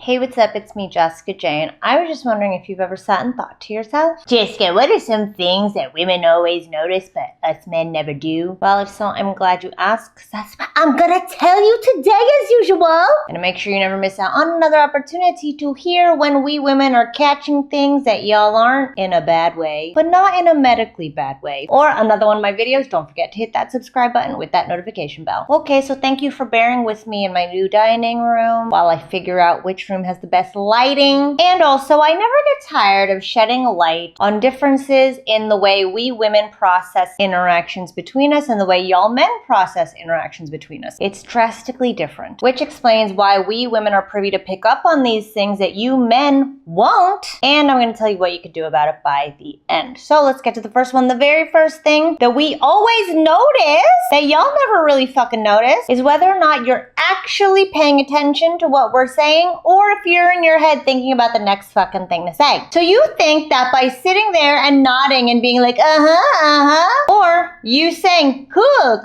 Hey, what's up? It's me, Jessica J, and I was just wondering if you've ever sat and thought to yourself, Jessica, what are some things that women always notice but us men never do? Well, if so, I'm glad you asked, because that's what I'm gonna tell you today as usual. And to make sure you never miss out on another opportunity to hear when we women are catching things that y'all aren't, in a bad way, but not in a medically bad way. Or another one of my videos, don't forget to hit that subscribe button with that notification bell. Okay, so thank you for bearing with me in my new dining room while I figure out which room has the best lighting. And also, I never get tired of shedding a light on differences in the way we women process interactions between us and the way y'all men process interactions between us. It's drastically different, which explains why we women are privy to pick up on these things that you men won't. And I'm going to tell you what you could do about it by the end. So let's get to the first one. The very first thing that we always notice that y'all never really fucking notice is whether or not you're actually paying attention to what we're saying, or if you're in your head thinking about the next fucking thing to say. So you think that by sitting there and nodding and being like, or you saying, cool,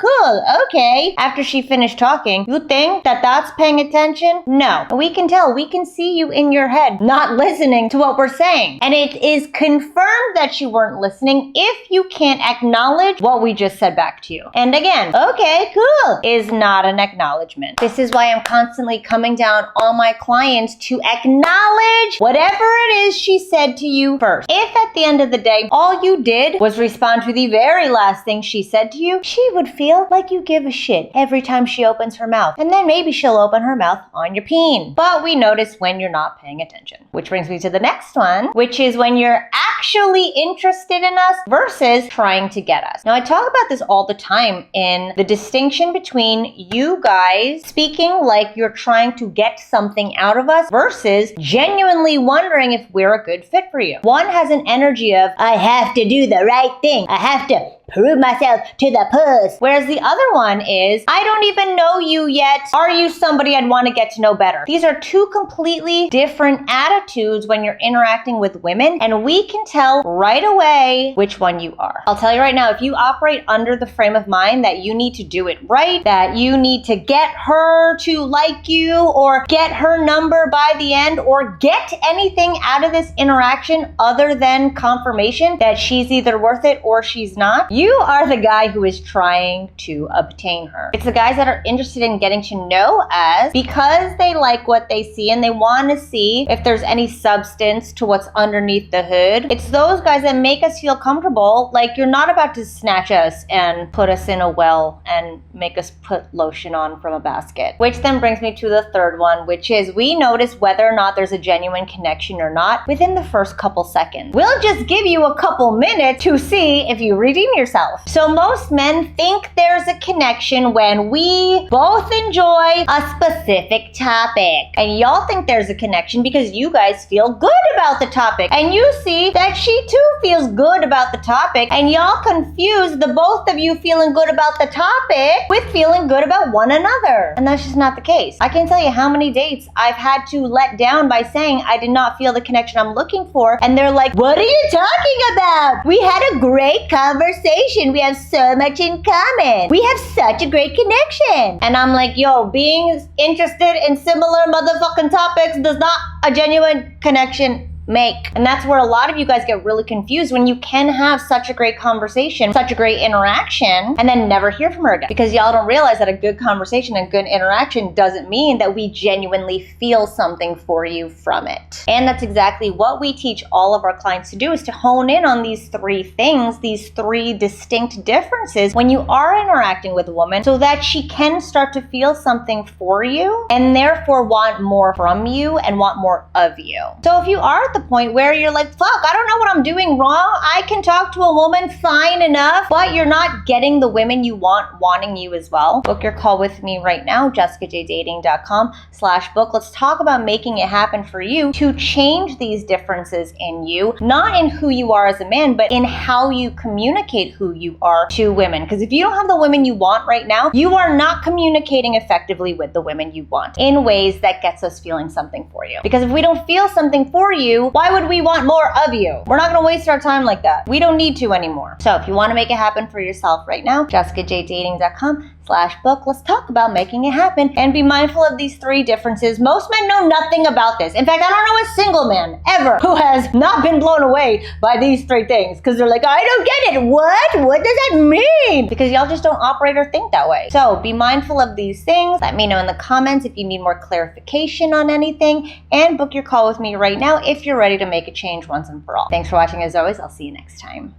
okay, after she finished talking, you think that that's paying attention? No. We can tell, we can see you in your head not listening to what we're saying. And it is confirmed that you weren't listening if you can't acknowledge what we just said back to you. And again, okay, cool is not an acknowledgement. This is why I'm constantly coming down on my clients to acknowledge whatever it is she said to you first. If at the end of the day, all you did was respond to the very last thing she said to you, she would feel like you give a shit every time she opens her mouth. And then maybe she'll open her mouth on your peen. But we notice when you're not paying attention. Which brings me to the next one, which is when you're actually interested in us versus trying to get us. Now, I talk about this all the time in the distinction between you guys speaking like you're trying to get something out of us versus genuinely wondering if we're a good fit for you. One has an energy of, I have to do the right thing. I have to prove myself to the puss. Whereas the other one is, I don't even know you yet. Are you somebody I'd want to get to know better? These are two completely different attitudes when you're interacting with women, and we can tell right away which one you are. I'll tell you right now, if you operate under the frame of mind that you need to do it right, that you need to get her to like you, or get her number by the end, or get anything out of this interaction other than confirmation that she's either worth it or she's not, you are the guy who is trying to obtain her. It's the guys that are interested in getting to know us because they like what they see and they want to see if there's any substance to what's underneath the hood. It's those guys that make us feel comfortable, like you're not about to snatch us and put us in a well and make us put lotion on from a basket. Which then brings me to the third one, which is we notice whether or not there's a genuine connection or not within the first couple seconds. We'll just give you a couple minutes to see if you redeem yourself. So most men think there's a connection when we both enjoy a specific topic. And y'all think there's a connection because you guys feel good about the topic. And you see that she too feels good about the topic. And y'all confuse the both of you feeling good about the topic with feeling good about one another. And that's just not the case. I can't tell you how many dates I've had to let down by saying I did not feel the connection I'm looking for. And they're like, what are you talking about? We had a great conversation. We have so much in common. We have such a great connection. And I'm like, yo, being interested in similar motherfucking topics does not a genuine connection make. And that's where a lot of you guys get really confused when you can have such a great conversation, such a great interaction, and then never hear from her again. Because y'all don't realize that a good conversation and good interaction doesn't mean that we genuinely feel something for you from it. And that's exactly what we teach all of our clients to do, is to hone in on these three things, these three distinct differences when you are interacting with a woman, so that she can start to feel something for you and therefore want more from you and want more of you. So if you are at the point where you're like, fuck, I don't know what I'm doing wrong. I can talk to a woman fine enough, but you're not getting the women you want wanting you as well. Book your call with me right now, jessicajdating.com/book. Let's talk about making it happen for you to change these differences in you, not in who you are as a man, but in how you communicate who you are to women. Because if you don't have the women you want right now, you are not communicating effectively with the women you want in ways that gets us feeling something for you. Because if we don't feel something for you, why would we want more of you? We're not going to waste our time like that. We don't need to anymore. So if you want to make it happen for yourself right now, jessicajdating.com book. Let's talk about making it happen and be mindful of these 3 differences. Most men know nothing about this. In fact, I don't know a single man ever who has not been blown away by these 3 things because they're like, I don't get it. What does that mean? Because y'all just don't operate or think that way. So be mindful of these things. Let me know in the comments if you need more clarification on anything, and book your call with me right now if you're ready to make a change once and for all. Thanks for watching as always. I'll see you next time.